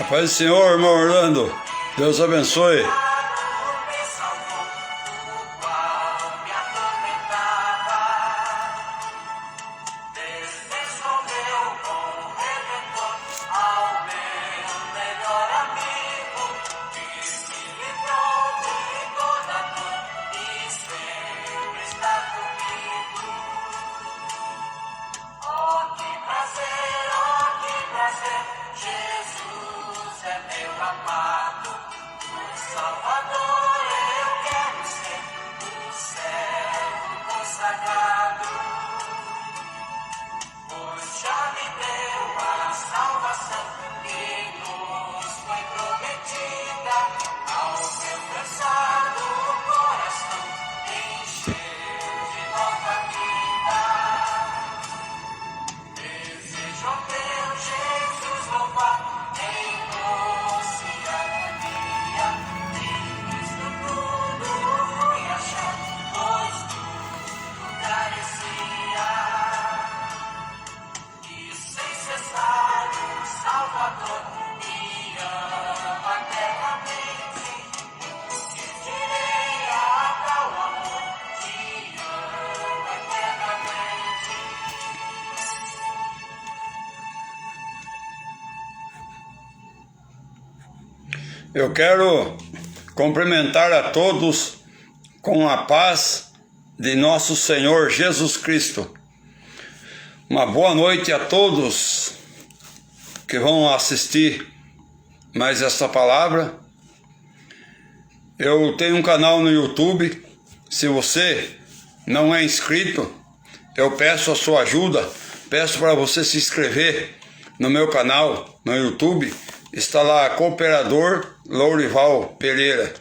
A paz do Senhor, irmão Orlando. Deus abençoe. Eu quero cumprimentar a todos com a paz de nosso Senhor Jesus Cristo. Uma boa noite a todos que vão assistir mais essa palavra. Eu tenho um canal no YouTube. Se você não é inscrito, eu peço a sua ajuda. Peço para você se inscrever no meu canal no YouTube. Está lá, Cooperador Lourival Pereira.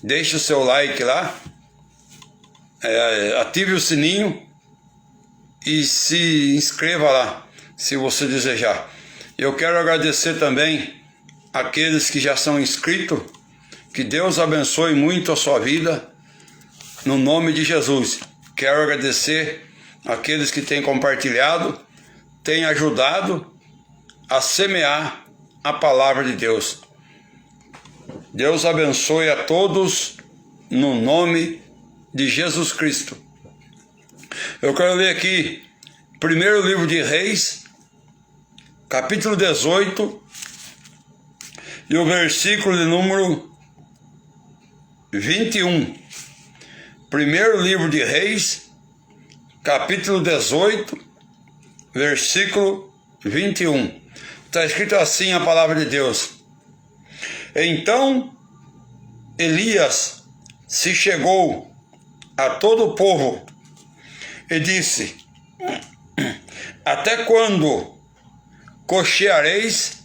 Deixe o seu like lá, ative o sininho e se inscreva lá, se você desejar. Eu quero agradecer também aqueles que já são inscritos. Que Deus abençoe muito a sua vida, no nome de Jesus. Quero agradecer aqueles que têm compartilhado, têm ajudado a semear a palavra de Deus. Deus abençoe a todos no nome de Jesus Cristo. Eu quero ler aqui primeiro livro de Reis, capítulo 18 e o versículo de número 21. Primeiro livro de Reis, capítulo 18, versículo 21. Está escrito assim a palavra de Deus. Então Elias se chegou a todo o povo e disse: até quando cocheareis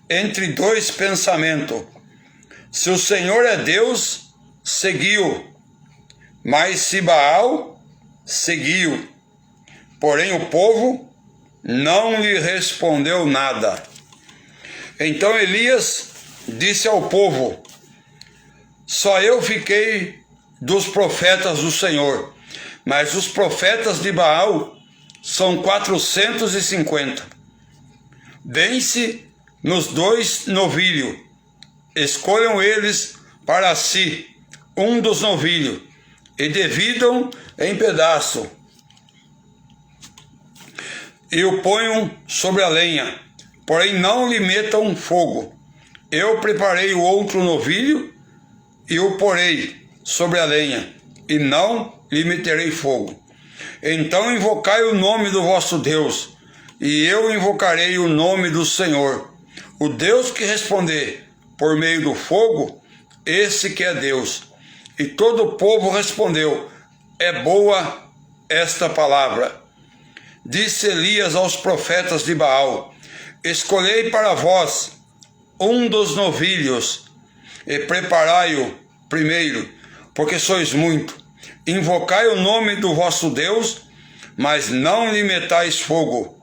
entre dois pensamentos? Se o Senhor é Deus, seguiu, mas se Baal, seguiu. Porém o povo não lhe respondeu nada. Então Elias disse ao povo: só eu fiquei dos profetas do Senhor, mas os profetas de Baal são 450. Deem-se nos 2 novilhos, escolham eles para si um dos novilhos e dividam em pedaço e o ponham sobre a lenha, porém não lhe metam fogo. Eu preparei o outro novilho e o porei sobre a lenha, e não lhe meterei fogo. Então invocai o nome do vosso Deus, e eu invocarei o nome do Senhor. O Deus que responder por meio do fogo, esse que é Deus. E todo o povo respondeu: é boa esta palavra. Disse Elias aos profetas de Baal: escolhei para vós um dos novilhos e preparai-o primeiro, porque sois muito. Invocai o nome do vosso Deus, mas não lhe metais fogo.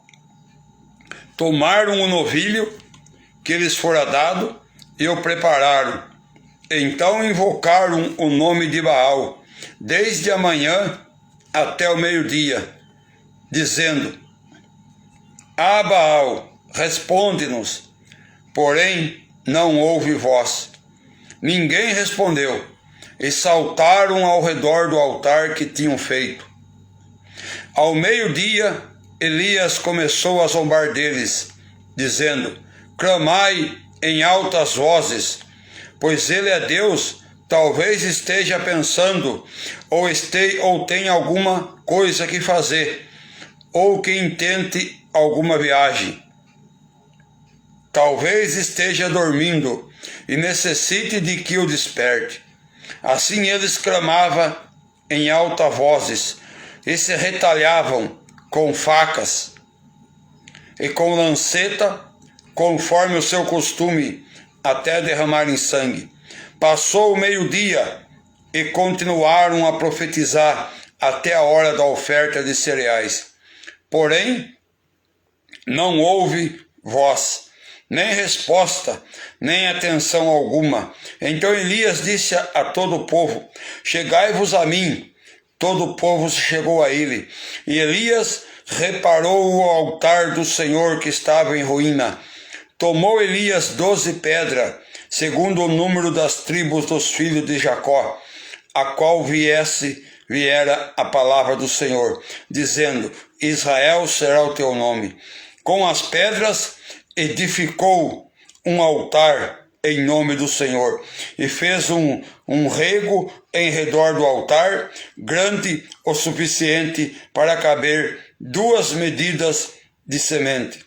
Tomaram o novilho que lhes fora dado e o prepararam. Então invocaram o nome de Baal, desde a manhã até o meio-dia, dizendo: Ah, Baal, responde-nos. Porém, não houve voz. Ninguém respondeu, e saltaram ao redor do altar que tinham feito. Ao meio-dia, Elias começou a zombar deles, dizendo: clamai em altas vozes, pois ele é Deus. Talvez esteja pensando, ou tenha alguma coisa que fazer, ou que intente alguma viagem. Talvez esteja dormindo e necessite de que o desperte. Assim eles clamavam em altas vozes e se retalhavam com facas e com lanceta, conforme o seu costume, até derramarem sangue. Passou o meio-dia e continuaram a profetizar até a hora da oferta de cereais. Porém, não houve voz, nem resposta, nem atenção alguma. Então Elias disse a todo o povo: chegai-vos a mim. Todo o povo se chegou a ele. E Elias reparou o altar do Senhor que estava em ruína. Tomou Elias 12 pedras, segundo o número das tribos dos filhos de Jacó, a qual viera a palavra do Senhor, dizendo: Israel será o teu nome. Com as pedras edificou um altar em nome do Senhor, e fez um rego em redor do altar, grande o suficiente para caber 2 medidas de semente.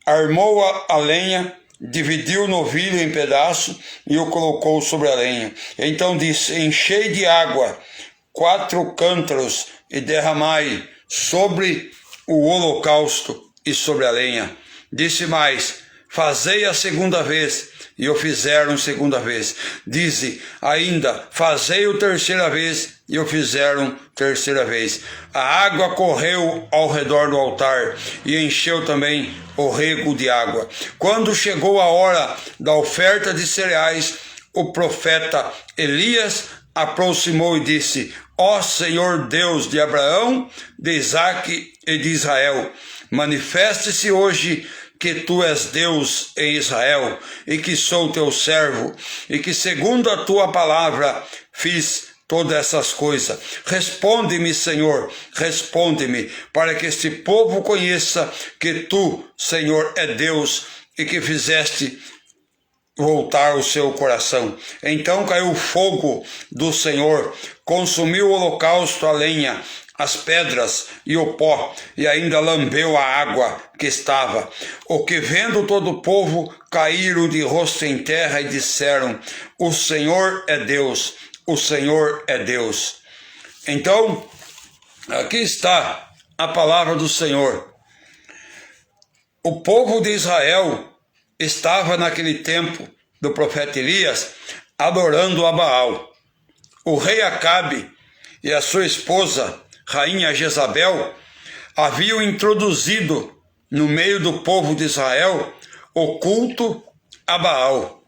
Armou a lenha, dividiu o novilho em pedaços e o colocou sobre a lenha. Então disse: enchei de água 4 cântaros e derramai sobre o holocausto e sobre a lenha. Disse mais: fazei a segunda vez. E o fizeram segunda vez. Dize ainda: fazei a terceira vez. E o fizeram terceira vez. A água correu ao redor do altar e encheu também o rego de água. Quando chegou a hora da oferta de cereais, o profeta Elias aproximou e disse: ó Senhor Deus de Abraão, de Isaque e de Israel, manifeste-se hoje que tu és Deus em Israel, e que sou teu servo, e que segundo a tua palavra fiz todas essas coisas. Responde-me, Senhor, responde-me, para que este povo conheça que tu, Senhor, é Deus, e que fizeste voltar o seu coração. Então caiu o fogo do Senhor, consumiu o holocausto, a lenha, as pedras e o pó, e ainda lambeu a água que estava. O que vendo todo o povo, caíram de rosto em terra e disseram: o Senhor é Deus, o Senhor é Deus. Então, aqui está a palavra do Senhor. O povo de Israel estava naquele tempo do profeta Elias adorando a Baal. O rei Acabe e a sua esposa, rainha Jezabel, haviam introduzido no meio do povo de Israel o culto a Baal.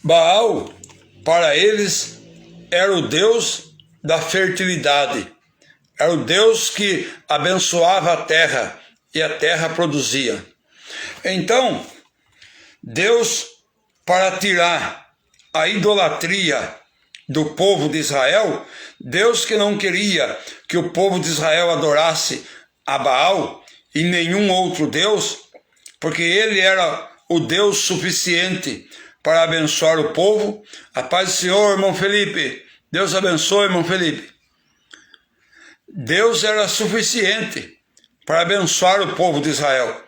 Baal, para eles, era o Deus da fertilidade, era o Deus que abençoava a terra e a terra produzia. Então, Deus, para tirar a idolatria do povo de Israel, Deus que não queria que o povo de Israel adorasse a Baal e nenhum outro Deus, porque ele era o Deus suficiente para abençoar o povo. A paz do Senhor, irmão Felipe. Deus abençoe, irmão Felipe. Deus era suficiente para abençoar o povo de Israel.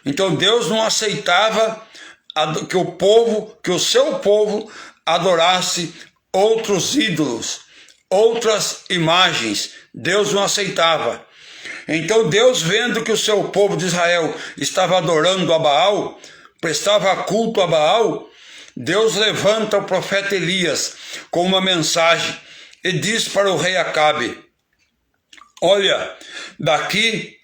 Então Deus não aceitava que o seu povo adorasse outros ídolos, outras imagens. Deus não aceitava. Então Deus, vendo que o seu povo de Israel estava adorando a Baal, prestava culto a Baal, Deus levanta o profeta Elias com uma mensagem e diz para o rei Acabe: olha, daqui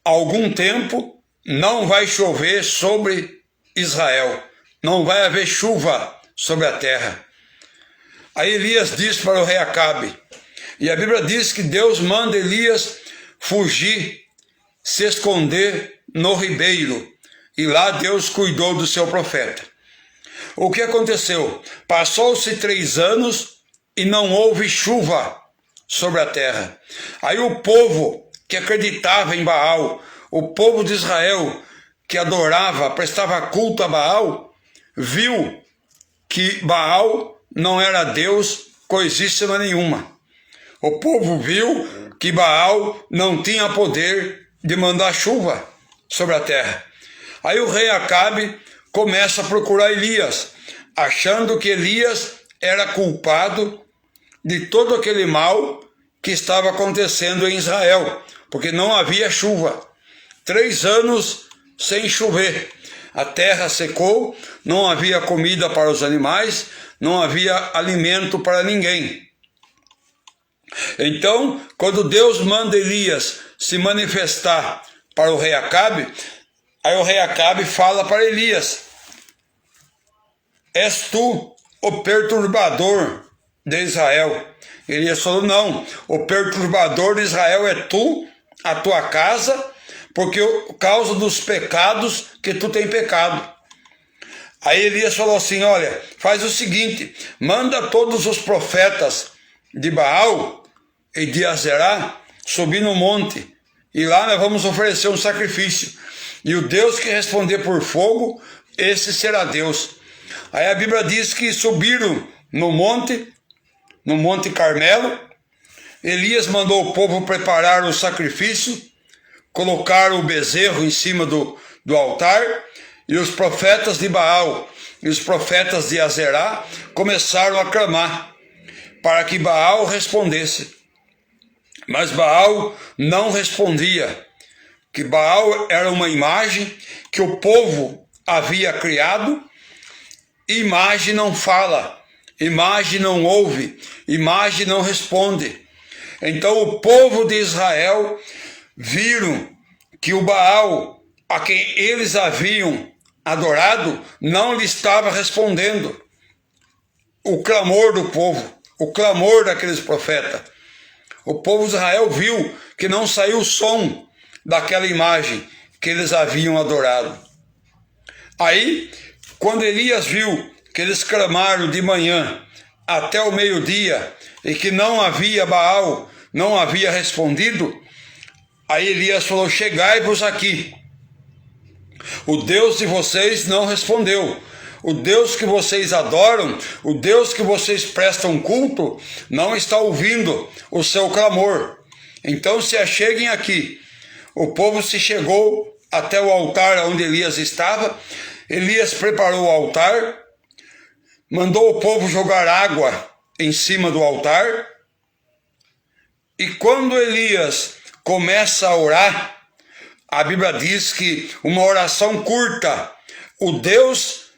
a algum tempo não vai chover sobre Israel, não vai haver chuva sobre a terra. Aí Elias diz para o rei Acabe, e a Bíblia diz que Deus manda Elias fugir, se esconder no ribeiro, e lá Deus cuidou do seu profeta. O que aconteceu? Passou-se 3 anos e não houve chuva sobre a terra. Aí o povo que acreditava em Baal, o povo de Israel que adorava, prestava culto a Baal, viu que Baal não era Deus coisíssima nenhuma. O povo viu que Baal não tinha poder de mandar chuva sobre a terra. Aí o rei Acabe começa a procurar Elias, achando que Elias era culpado de todo aquele mal que estava acontecendo em Israel, porque não havia chuva. 3 anos sem chover. A terra secou, não havia comida para os animais, não havia alimento para ninguém. Então, quando Deus manda Elias se manifestar para o rei Acabe, aí o rei Acabe fala para Elias: és tu o perturbador de Israel? Elias falou: não, o perturbador de Israel é tu, a tua casa, porque por causa dos pecados que tu tem pecado. Aí Elias falou assim: olha, faz o seguinte, manda todos os profetas de Baal e de Azerá subir no monte, e lá nós vamos oferecer um sacrifício, e o Deus que responder por fogo, esse será Deus. Aí a Bíblia diz que subiram no Monte Carmelo. Elias mandou o povo preparar o sacrifício, colocar o bezerro em cima do altar, e os profetas de Baal e os profetas de Azerá começaram a clamar para que Baal respondesse. Mas Baal não respondia, que Baal era uma imagem que o povo havia criado. Imagem não fala, imagem não ouve, imagem não responde. Então o povo de Israel viram que o Baal, a quem eles haviam adorado, não lhe estava respondendo o clamor do povo, o clamor daqueles profetas. O povo de Israel viu que não saiu som daquela imagem que eles haviam adorado. Aí, quando Elias viu que eles clamaram de manhã até o meio-dia e que não havia Baal, não havia respondido, aí Elias falou: chegai-vos aqui. O Deus de vocês não respondeu. O Deus que vocês adoram, o Deus que vocês prestam culto, não está ouvindo o seu clamor. Então se acheguem aqui. O povo se chegou até o altar onde Elias estava. Elias preparou o altar, mandou o povo jogar água em cima do altar. E quando Elias começa a orar, a Bíblia diz que uma oração curta, o Deus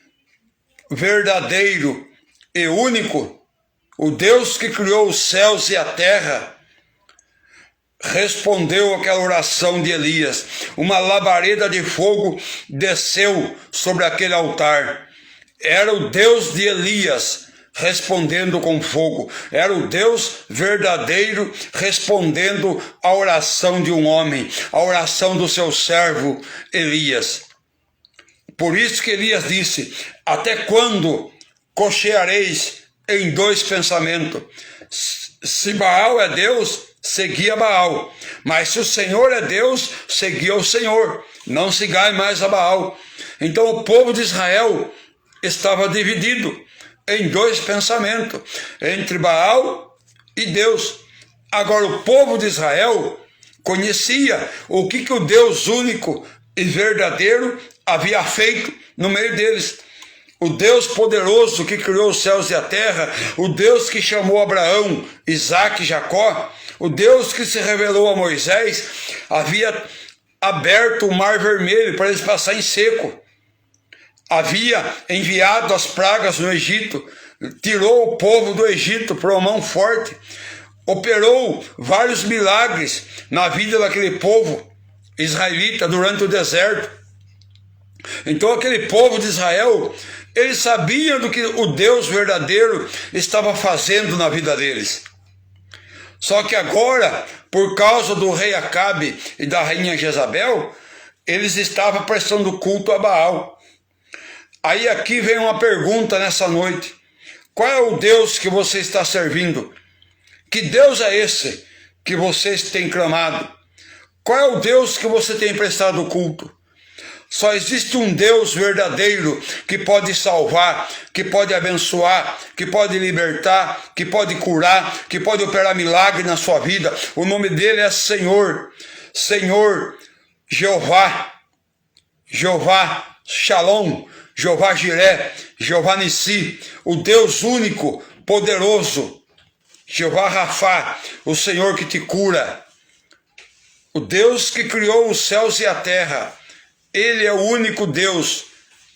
verdadeiro e único, o Deus que criou os céus e a terra, respondeu àquela oração de Elias. Uma labareda de fogo desceu sobre aquele altar. Era o Deus de Elias respondendo com fogo. Era o Deus verdadeiro respondendo à oração de um homem, à oração do seu servo Elias. Por isso que Elias disse: até quando cocheareis em 2 pensamentos? Se Baal é Deus, seguia Baal. Mas se o Senhor é Deus, seguia o Senhor. Não sigai mais a Baal. Então o povo de Israel estava dividido em 2 pensamentos, entre Baal e Deus. Agora o povo de Israel conhecia o que o Deus único e verdadeiro havia feito no meio deles. O Deus poderoso que criou os céus e a terra, o Deus que chamou Abraão, Isaque e Jacó, o Deus que se revelou a Moisés, havia aberto o mar vermelho para eles passarem em seco. Havia enviado as pragas no Egito, tirou o povo do Egito por uma mão forte, operou vários milagres na vida daquele povo israelita durante o deserto. Então aquele povo de Israel, eles sabiam do que o Deus verdadeiro estava fazendo na vida deles. Só que agora, por causa do rei Acabe e da rainha Jezabel, eles estavam prestando culto a Baal. Aí aqui vem uma pergunta nessa noite. Qual é o Deus que você está servindo? Que Deus é esse que vocês têm clamado? Qual é o Deus que você tem prestado culto? Só existe um Deus verdadeiro que pode salvar, que pode abençoar, que pode libertar, que pode curar, que pode operar milagre na sua vida. O nome dele é Senhor, Senhor Jeová, Jeová Shalom, Jeová Jiré, Jeová Nissi, o Deus único, poderoso, Jeová Rafá, o Senhor que te cura, o Deus que criou os céus e a terra. Ele é o único Deus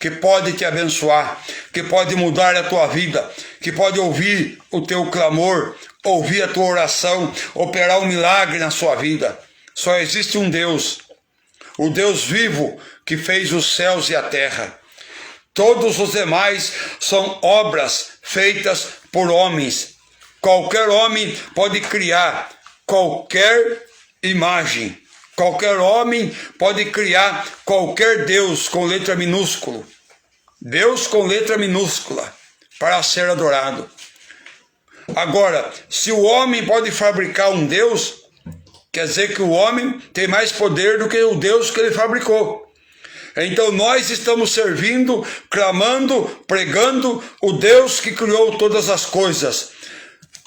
que pode te abençoar, que pode mudar a tua vida, que pode ouvir o teu clamor, ouvir a tua oração, operar um milagre na sua vida. Só existe um Deus, o Deus vivo que fez os céus e a terra. Todos os demais são obras feitas por homens. Qualquer homem pode criar qualquer imagem. Qualquer homem pode criar qualquer Deus com letra minúscula. Deus com letra minúscula para ser adorado. Agora, se o homem pode fabricar um Deus, quer dizer que o homem tem mais poder do que o Deus que ele fabricou. Então nós estamos servindo, clamando, pregando o Deus que criou todas as coisas.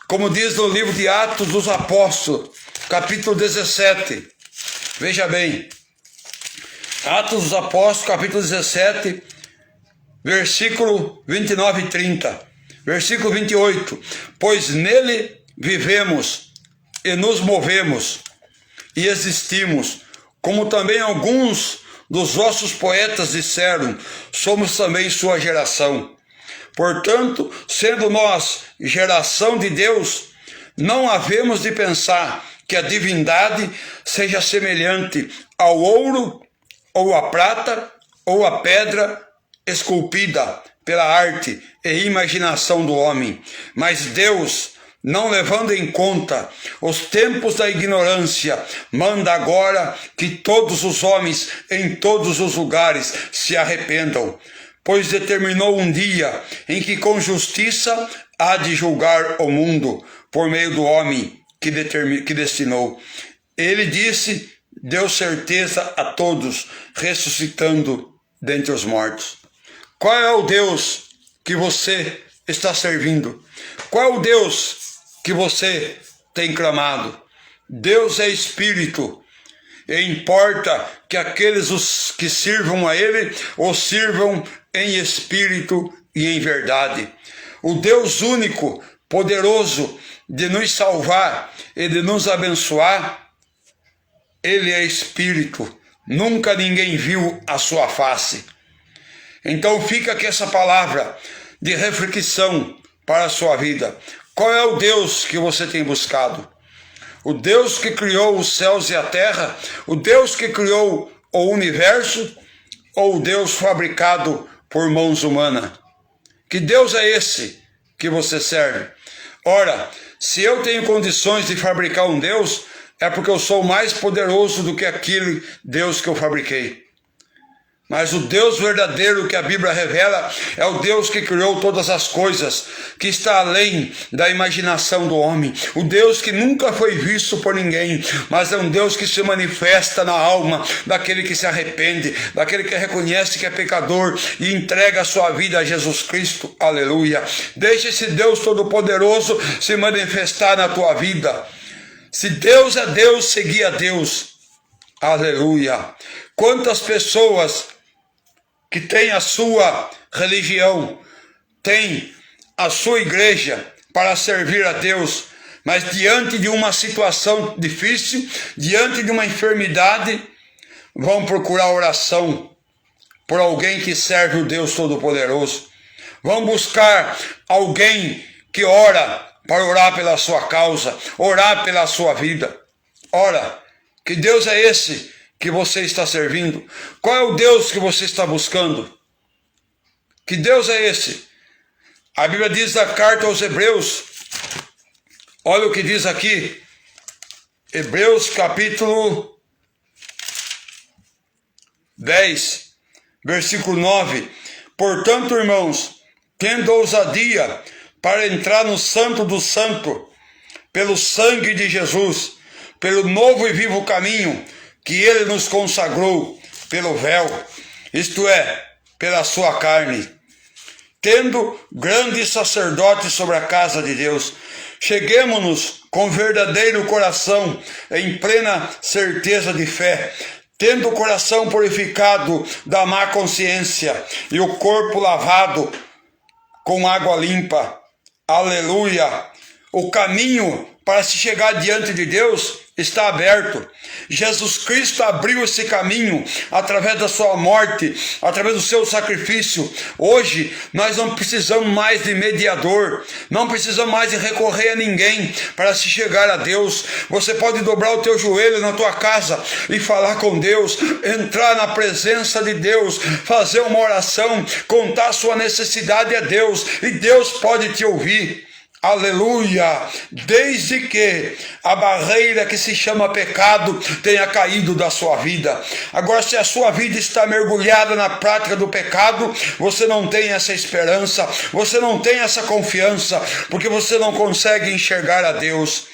Como diz no livro de Atos dos Apóstolos, capítulo 17. Veja bem, Atos dos Apóstolos, capítulo 17, versículo 29 e 30. Versículo 28. Pois nele vivemos e nos movemos e existimos, como também alguns dos vossos poetas disseram, somos também sua geração. Portanto, sendo nós geração de Deus, não havemos de pensar que a divindade seja semelhante ao ouro, ou à prata, ou à pedra esculpida pela arte e imaginação do homem. Mas Deus, não levando em conta os tempos da ignorância, manda agora que todos os homens em todos os lugares se arrependam, pois determinou um dia em que com justiça há de julgar o mundo por meio do homem que destinou. Ele disse, deu certeza a todos, ressuscitando dentre os mortos. Qual é o Deus que você está servindo? Qual é o Deus que você tem clamado? Deus é Espírito, e importa que aqueles que sirvam a Ele, o sirvam em espírito e em verdade. O Deus único, poderoso de nos salvar e de nos abençoar, Ele é Espírito. Nunca ninguém viu a sua face. Então fica aqui essa palavra de reflexão para a sua vida. Qual é o Deus que você tem buscado? O Deus que criou os céus e a terra? O Deus que criou o universo? Ou o Deus fabricado por mãos humanas? Que Deus é esse que você serve? Ora, se eu tenho condições de fabricar um Deus, é porque eu sou mais poderoso do que aquele Deus que eu fabriquei. Mas o Deus verdadeiro que a Bíblia revela é o Deus que criou todas as coisas, que está além da imaginação do homem. O Deus que nunca foi visto por ninguém, mas é um Deus que se manifesta na alma daquele que se arrepende, daquele que reconhece que é pecador e entrega a sua vida a Jesus Cristo. Aleluia. Deixa esse Deus Todo-Poderoso se manifestar na tua vida. Se Deus é Deus, seguir a Deus. Aleluia. Quantas pessoas que têm a sua religião, têm a sua igreja para servir a Deus, mas diante de uma situação difícil, diante de uma enfermidade, vão procurar oração por alguém que serve o Deus Todo-Poderoso. Vão buscar alguém que ora para orar pela sua causa, orar pela sua vida. Ora, que Deus é esse que você está servindo? Qual é o Deus que você está buscando? Que Deus é esse? A Bíblia diz na carta aos Hebreus, olha o que diz aqui, Hebreus capítulo 10, versículo 9, Portanto, irmãos, tendo ousadia para entrar no Santo do Santo, pelo sangue de Jesus, pelo novo e vivo caminho que ele nos consagrou, pelo véu, isto é, pela sua carne, tendo grande sacerdote sobre a casa de Deus, cheguemo-nos com verdadeiro coração, em plena certeza de fé, tendo o coração purificado da má consciência e o corpo lavado com água limpa. Aleluia! O caminho para se chegar diante de Deus está aberto. Jesus Cristo abriu esse caminho através da sua morte, através do seu sacrifício. Hoje nós não precisamos mais de mediador, não precisamos mais de recorrer a ninguém para se chegar a Deus. Você pode dobrar o teu joelho na tua casa e falar com Deus, entrar na presença de Deus, fazer uma oração, contar sua necessidade a Deus, e Deus pode te ouvir. Aleluia! Desde que a barreira que se chama pecado tenha caído da sua vida. Agora, se a sua vida está mergulhada na prática do pecado, você não tem essa esperança, você não tem essa confiança, porque você não consegue enxergar a Deus.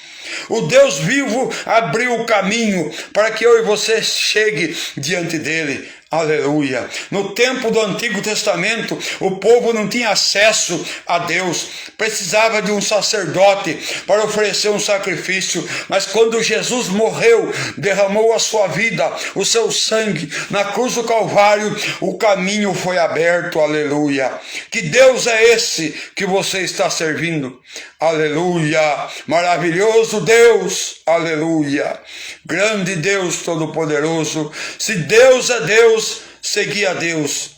O Deus vivo abriu o caminho para que eu e você chegue diante dele. Aleluia. No tempo do Antigo Testamento, o povo não tinha acesso a Deus, precisava de um sacerdote para oferecer um sacrifício, mas quando Jesus morreu, derramou a sua vida, o seu sangue na cruz do Calvário, o caminho foi aberto. Aleluia. Que Deus é esse que você está servindo? Aleluia. Maravilhoso Deus. Aleluia. Grande Deus Todo-Poderoso. Se Deus é Deus, seguir a Deus.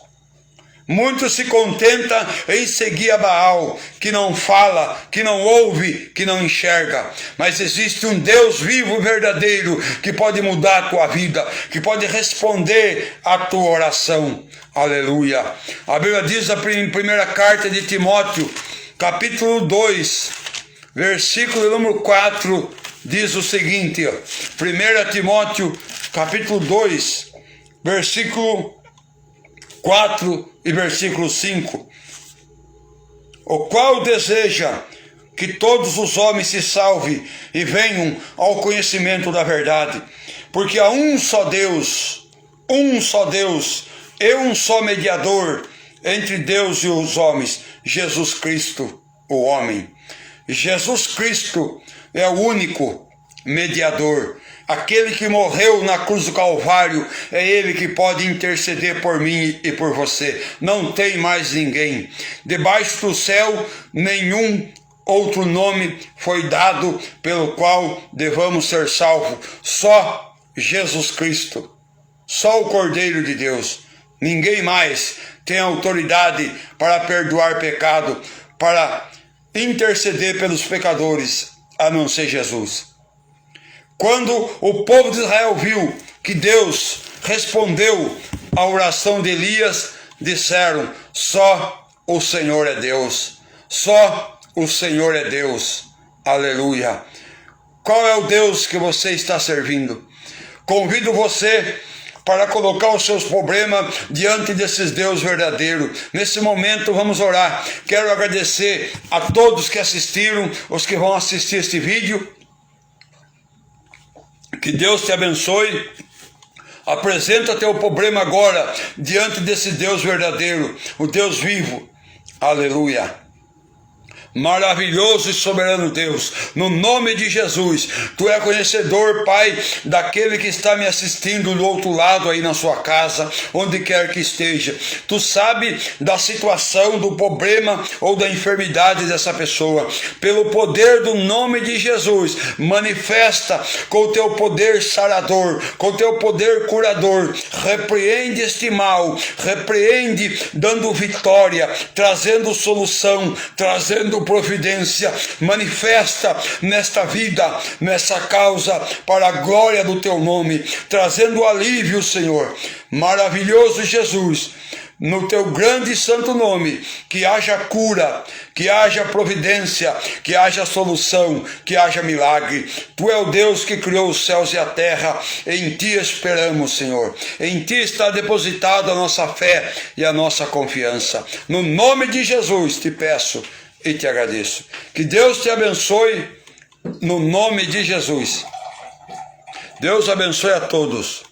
Muitos se contentam em seguir a Baal, que não fala, que não ouve, que não enxerga. Mas existe um Deus vivo e verdadeiro que pode mudar a tua vida, que pode responder a tua oração. Aleluia. A Bíblia diz na primeira carta de Timóteo, capítulo 2, versículo número 4, diz o seguinte, 1 Timóteo, capítulo 2, versículo 4 e versículo 5. O qual deseja que todos os homens se salvem e venham ao conhecimento da verdade. Porque há um só Deus e um só mediador entre Deus e os homens, Jesus Cristo, o homem. Jesus Cristo é o único mediador. Aquele que morreu na cruz do Calvário, é ele que pode interceder por mim e por você. Não tem mais ninguém. Debaixo do céu, nenhum outro nome foi dado pelo qual devamos ser salvos. Só Jesus Cristo. Só o Cordeiro de Deus. Ninguém mais tem autoridade para perdoar pecado, para interceder pelos pecadores, a não ser Jesus. Quando o povo de Israel viu que Deus respondeu à oração de Elias, disseram: só o Senhor é Deus, só o Senhor é Deus. Aleluia. Qual é o Deus que você está servindo? Convido você para colocar os seus problemas diante desses Deus verdadeiro. Nesse momento vamos orar. Quero agradecer a todos que assistiram, os que vão assistir este vídeo. Que Deus te abençoe. Apresenta teu problema agora diante desse Deus verdadeiro, o Deus vivo. Aleluia. Maravilhoso e soberano Deus, no nome de Jesus, Tu é conhecedor, Pai, daquele que está me assistindo do outro lado aí na sua casa, onde quer que esteja. Tu sabe da situação, do problema ou da enfermidade dessa pessoa. Pelo poder do nome de Jesus, manifesta com o Teu poder sarador, com o Teu poder curador. Repreende este mal, repreende dando vitória, trazendo solução, trazendo providência. Manifesta nesta vida, nessa causa, para a glória do Teu nome, trazendo alívio, Senhor. Maravilhoso Jesus, no teu grande e santo nome, que haja cura, que haja providência, que haja solução, que haja milagre. Tu é o Deus que criou os céus e a terra, em ti esperamos, Senhor. Em ti está depositada a nossa fé e a nossa confiança. No nome de Jesus te peço e te agradeço. Que Deus te abençoe, no nome de Jesus. Deus abençoe a todos.